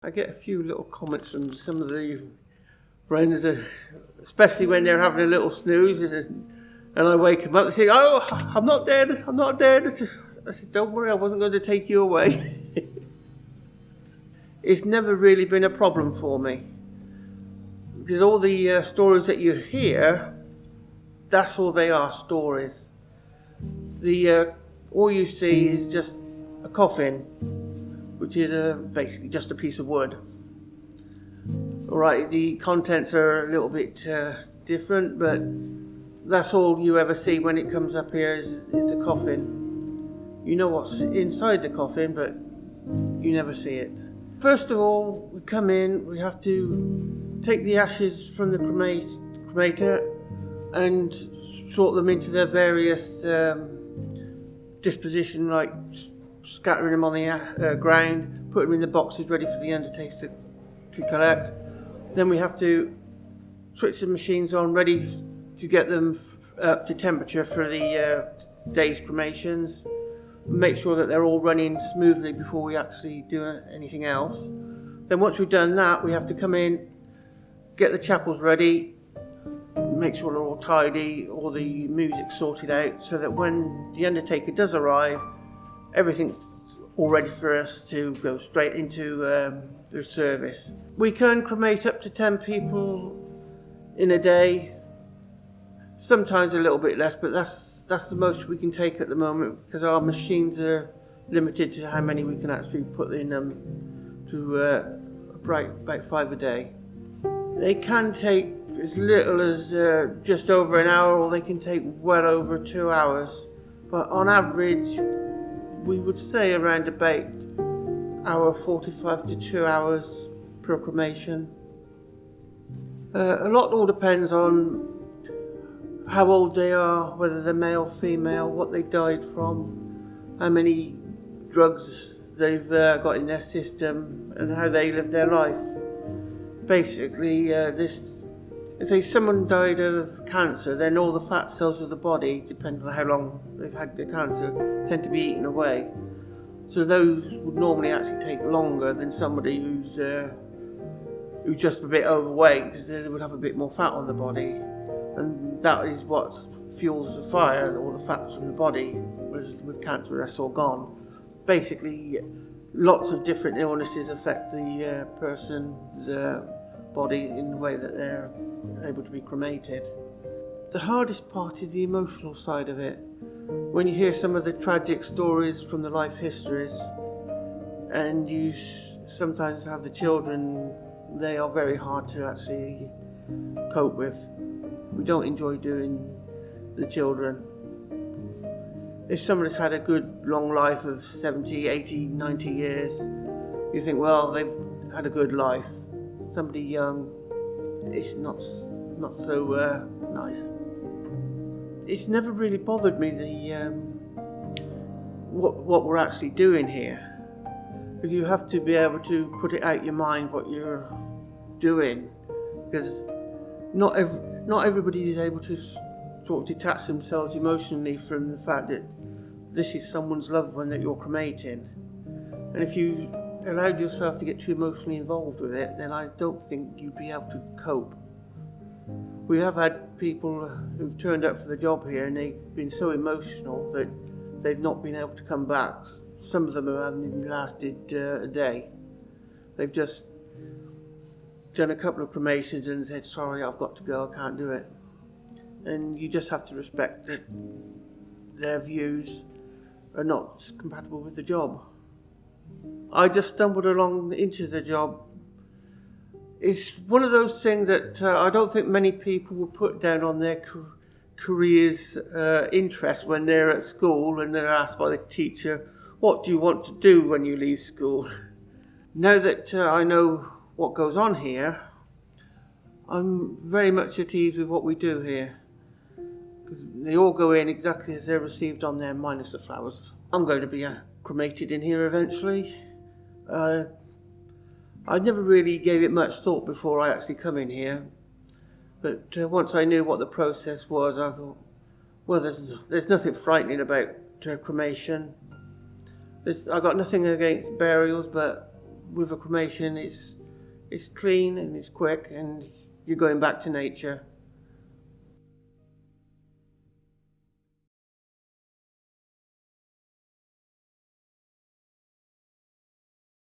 I get a few little comments from some of the friends, especially when they're having a little snooze, and I wake them up and say, "Oh, I'm not dead, I'm not dead." I said, "Don't worry, I wasn't going to take you away." It's never really been a problem for me, because all the stories that you hear, that's all they are, stories. All you see is just a coffin, which is basically just a piece of wood. All right, the contents are a little bit different, but that's all you ever see when it comes up here is the coffin. You know what's inside the coffin, but you never see it. First of all, we come in, we have to take the ashes from the cremator and sort them into their various disposition, like scattering them on the ground, put them in the boxes ready for the undertaker to collect. Then we have to switch the machines on, ready to get them up to temperature for the day's cremations. Make sure that they're all running smoothly before we actually do anything else. Then once we've done that, we have to come in, get the chapels ready, make sure they're all tidy, all the music sorted out, so that when the undertaker does arrive, everything's all ready for us to go straight into the service. We can cremate up to 10 people in a day, sometimes a little bit less, but that's the most we can take at the moment, because our machines are limited to how many we can actually put in them to about 5 a day. They can take as little as just over an hour, or they can take well over 2 hours, but on average we would say around about hour 45 to 2 hours per cremation. A lot all depends on how old they are, whether they're male, female, what they died from, how many drugs they've got in their system, and how they live their life. Basically, if someone died of cancer, then all the fat cells of the body, depending on how long they've had the cancer, tend to be eaten away. So those would normally actually take longer than somebody who's just a bit overweight, because they would have a bit more fat on the body. And that is what fuels the fire, all the fats from the body. With cancer, that's all gone. Basically, lots of different illnesses affect the person's body in the way that they're able to be cremated. The hardest part is the emotional side of it. When you hear some of the tragic stories from the life histories, and you sometimes have the children, they are very hard to actually cope with. We don't enjoy doing the children. If somebody's had a good long life of 70, 80, 90 years, you think, well, they've had a good life. Somebody young, it's not so nice. It's never really bothered me what we're actually doing here. But you have to be able to put it out your mind what you're doing, because not everybody is able to sort of detach themselves emotionally from the fact that this is someone's loved one that you're cremating. And if you allowed yourself to get too emotionally involved with it, then I don't think you'd be able to cope. We have had people who've turned up for the job here, and they've been so emotional that they've not been able to come back. Some of them haven't even lasted a day. They've just done a couple of cremations and said, "Sorry, I've got to go, I can't do it." And you just have to respect that their views are not compatible with the job. I just stumbled along into the job. It's one of those things that I don't think many people will put down on their career's interest when they're at school and they're asked by the teacher, "What do you want to do when you leave school?" Now that I know what goes on here, I'm very much at ease with what we do here, because they all go in exactly as they're received on there, minus the flowers. I'm going to be cremated in here eventually. I never really gave it much thought before I actually come in here, but once I knew what the process was, I thought, well, there's nothing frightening about cremation. I got nothing against burials, but with a cremation, it's clean and it's quick, and you're going back to nature.